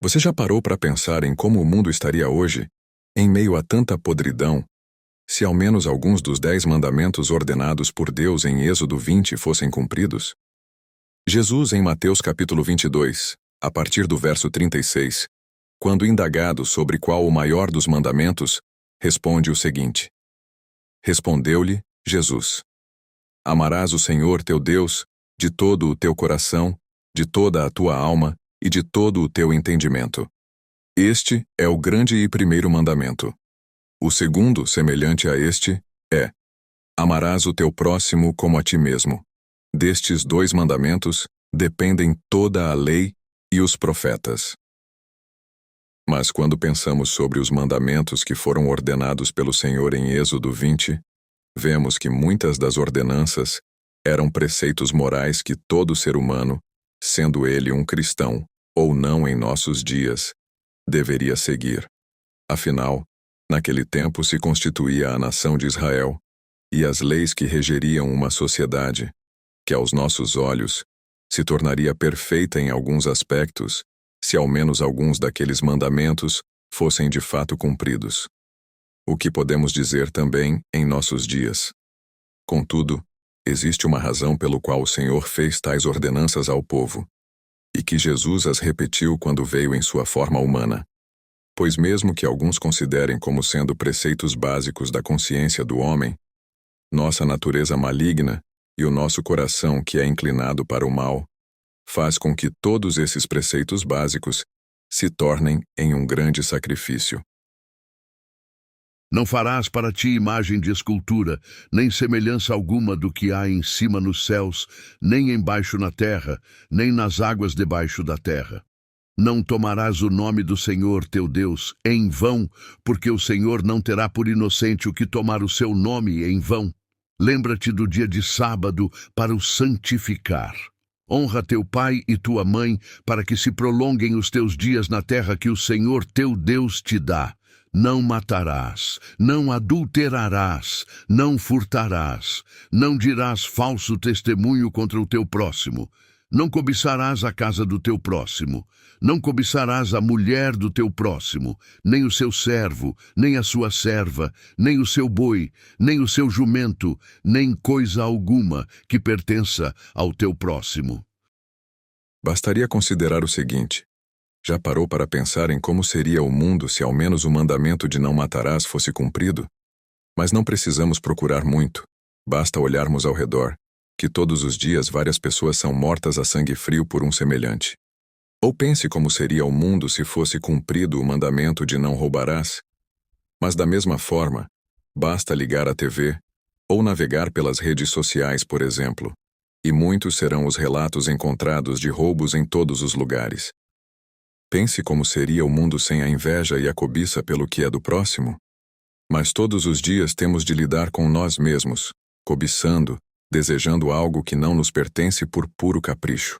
Você já parou para pensar em como o mundo estaria hoje, em meio a tanta podridão, se ao menos alguns dos 10 mandamentos ordenados por Deus em Êxodo 20 fossem cumpridos? Jesus, em Mateus capítulo 22, a partir do verso 36, quando indagado sobre qual o maior dos mandamentos, responde o seguinte: Respondeu-lhe Jesus: Amarás o Senhor teu Deus de todo o teu coração, de toda a tua alma e de todo o teu entendimento. Este é o grande e primeiro mandamento. O segundo, semelhante a este, é: Amarás o teu próximo como a ti mesmo. Destes 2 mandamentos dependem toda a lei e os profetas. Mas quando pensamos sobre os mandamentos que foram ordenados pelo Senhor em Êxodo 20, vemos que muitas das ordenanças eram preceitos morais que todo ser humano, sendo ele um cristão ou não em nossos dias, deveria seguir. Afinal, naquele tempo se constituía a nação de Israel, e as leis que regeriam uma sociedade, que aos nossos olhos se tornaria perfeita em alguns aspectos, se ao menos alguns daqueles mandamentos fossem de fato cumpridos. O que podemos dizer também em nossos dias. Contudo, existe uma razão pelo qual o Senhor fez tais ordenanças ao povo, e que Jesus as repetiu quando veio em sua forma humana. Pois mesmo que alguns considerem como sendo preceitos básicos da consciência do homem, nossa natureza maligna e o nosso coração que é inclinado para o mal, faz com que todos esses preceitos básicos se tornem em um grande sacrifício. Não farás para ti imagem de escultura, nem semelhança alguma do que há em cima nos céus, nem embaixo na terra, nem nas águas debaixo da terra. Não tomarás o nome do Senhor teu Deus em vão, porque o Senhor não terá por inocente o que tomar o seu nome em vão. Lembra-te do dia de sábado para o santificar. Honra teu pai e tua mãe, para que se prolonguem os teus dias na terra que o Senhor teu Deus te dá. Não matarás, não adulterarás, não furtarás, não dirás falso testemunho contra o teu próximo. Não cobiçarás a casa do teu próximo, não cobiçarás a mulher do teu próximo, nem o seu servo, nem a sua serva, nem o seu boi, nem o seu jumento, nem coisa alguma que pertença ao teu próximo. Bastaria considerar o seguinte: já parou para pensar em como seria o mundo se ao menos o mandamento de não matarás fosse cumprido? Mas não precisamos procurar muito, basta olharmos ao redor, que todos os dias várias pessoas são mortas a sangue frio por um semelhante. Ou pense como seria o mundo se fosse cumprido o mandamento de não roubarás. Mas da mesma forma, basta ligar a TV, ou navegar pelas redes sociais, por exemplo, e muitos serão os relatos encontrados de roubos em todos os lugares. Pense como seria o mundo sem a inveja e a cobiça pelo que é do próximo. Mas todos os dias temos de lidar com nós mesmos, cobiçando, desejando algo que não nos pertence por puro capricho.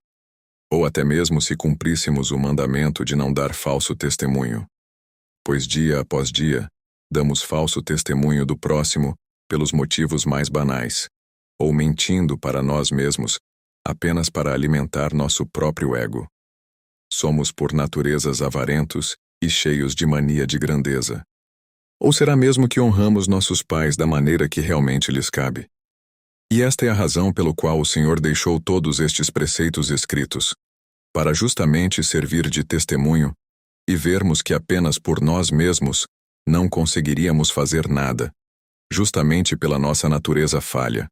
Ou até mesmo se cumpríssemos o mandamento de não dar falso testemunho. Pois dia após dia, damos falso testemunho do próximo pelos motivos mais banais, ou mentindo para nós mesmos, apenas para alimentar nosso próprio ego. Somos por naturezas avarentos e cheios de mania de grandeza. Ou será mesmo que honramos nossos pais da maneira que realmente lhes cabe? E esta é a razão pelo qual o Senhor deixou todos estes preceitos escritos, para justamente servir de testemunho e vermos que apenas por nós mesmos não conseguiríamos fazer nada, justamente pela nossa natureza falha.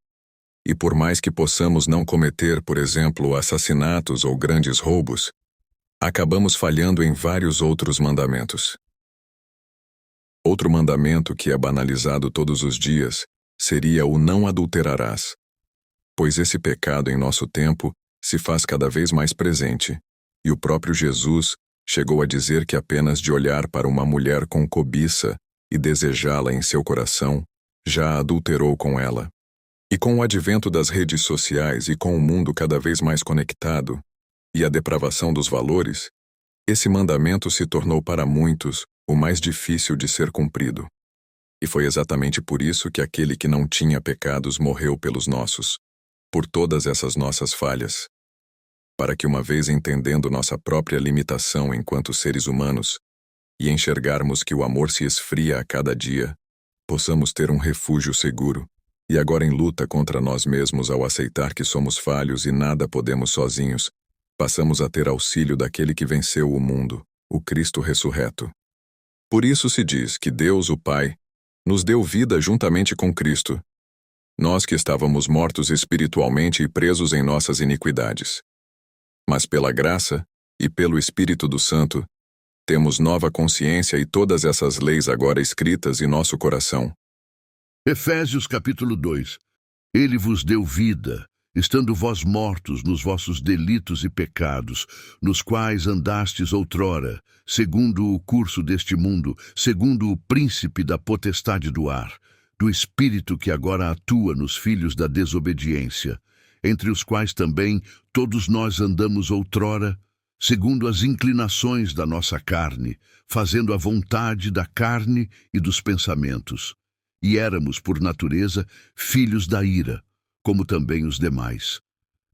E por mais que possamos não cometer, por exemplo, assassinatos ou grandes roubos, acabamos falhando em vários outros mandamentos. Outro mandamento que é banalizado todos os dias seria o não adulterarás, pois esse pecado em nosso tempo se faz cada vez mais presente, e o próprio Jesus chegou a dizer que apenas de olhar para uma mulher com cobiça e desejá-la em seu coração, já adulterou com ela. E com o advento das redes sociais e com o mundo cada vez mais conectado, e a depravação dos valores, esse mandamento se tornou para muitos o mais difícil de ser cumprido. E foi exatamente por isso que aquele que não tinha pecados morreu pelos nossos, por todas essas nossas falhas. para que, uma vez entendendo nossa própria limitação enquanto seres humanos, e enxergarmos que o amor se esfria a cada dia, possamos ter um refúgio seguro, e agora em luta contra nós mesmos ao aceitar que somos falhos e nada podemos sozinhos, passamos a ter auxílio daquele que venceu o mundo, o Cristo ressurreto. Por isso se diz que Deus, o Pai, nos deu vida juntamente com Cristo, nós que estávamos mortos espiritualmente e presos em nossas iniquidades. Mas pela graça e pelo Espírito do Santo, temos nova consciência e todas essas leis agora escritas em nosso coração. Efésios capítulo 2. Ele vos deu vida, estando vós mortos nos vossos delitos e pecados, nos quais andastes outrora, segundo o curso deste mundo, segundo o príncipe da potestade do ar, do espírito que agora atua nos filhos da desobediência, entre os quais também todos nós andamos outrora, segundo as inclinações da nossa carne, fazendo a vontade da carne e dos pensamentos. E éramos, por natureza, filhos da ira, como também os demais.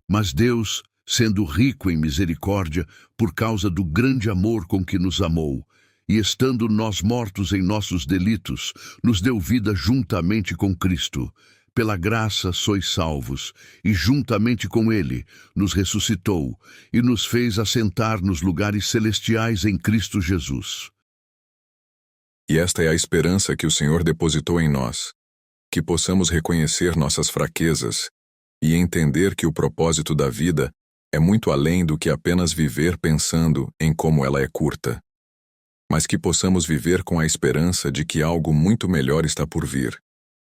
Mas Deus, sendo rico em misericórdia, por causa do grande amor com que nos amou, e estando nós mortos em nossos delitos, nos deu vida juntamente com Cristo. Pela graça sois salvos, e juntamente com Ele nos ressuscitou, e nos fez assentar nos lugares celestiais em Cristo Jesus. E esta é a esperança que o Senhor depositou em nós, que possamos reconhecer nossas fraquezas e entender que o propósito da vida é muito além do que apenas viver pensando em como ela é curta, mas que possamos viver com a esperança de que algo muito melhor está por vir,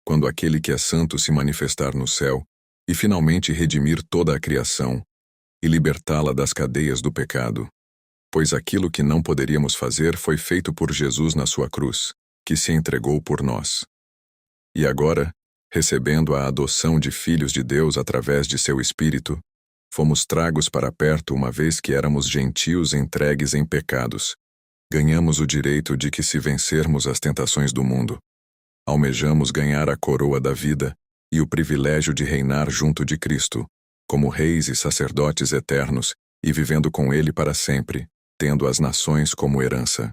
quando aquele que é santo se manifestar no céu e finalmente redimir toda a criação e libertá-la das cadeias do pecado. Pois aquilo que não poderíamos fazer foi feito por Jesus na sua cruz, que se entregou por nós. E agora, recebendo a adoção de filhos de Deus através de seu Espírito, fomos tragos para perto uma vez que éramos gentios entregues em pecados. Ganhamos o direito de que, se vencermos as tentações do mundo, almejamos ganhar a coroa da vida e o privilégio de reinar junto de Cristo, como reis e sacerdotes eternos e vivendo com Ele para sempre, tendo as nações como herança.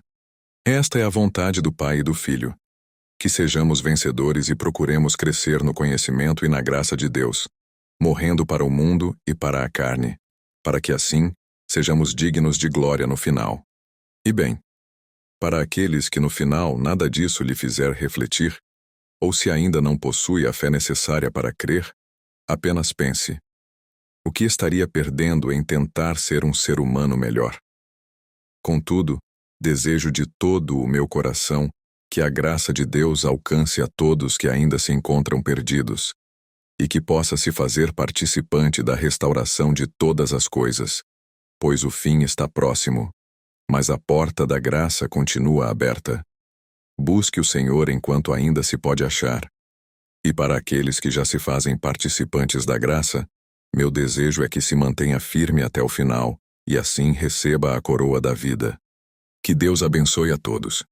Esta é a vontade do Pai e do Filho, que sejamos vencedores e procuremos crescer no conhecimento e na graça de Deus, morrendo para o mundo e para a carne, para que assim sejamos dignos de glória no final. E bem, para aqueles que no final nada disso lhe fizer refletir, ou se ainda não possui a fé necessária para crer, apenas pense: o que estaria perdendo em tentar ser um ser humano melhor? Contudo, desejo de todo o meu coração que a graça de Deus alcance a todos que ainda se encontram perdidos, e que possa se fazer participante da restauração de todas as coisas, pois o fim está próximo, mas a porta da graça continua aberta. Busque o Senhor enquanto ainda se pode achar. E para aqueles que já se fazem participantes da graça, meu desejo é que se mantenha firme até o final, e assim receba a coroa da vida. Que Deus abençoe a todos.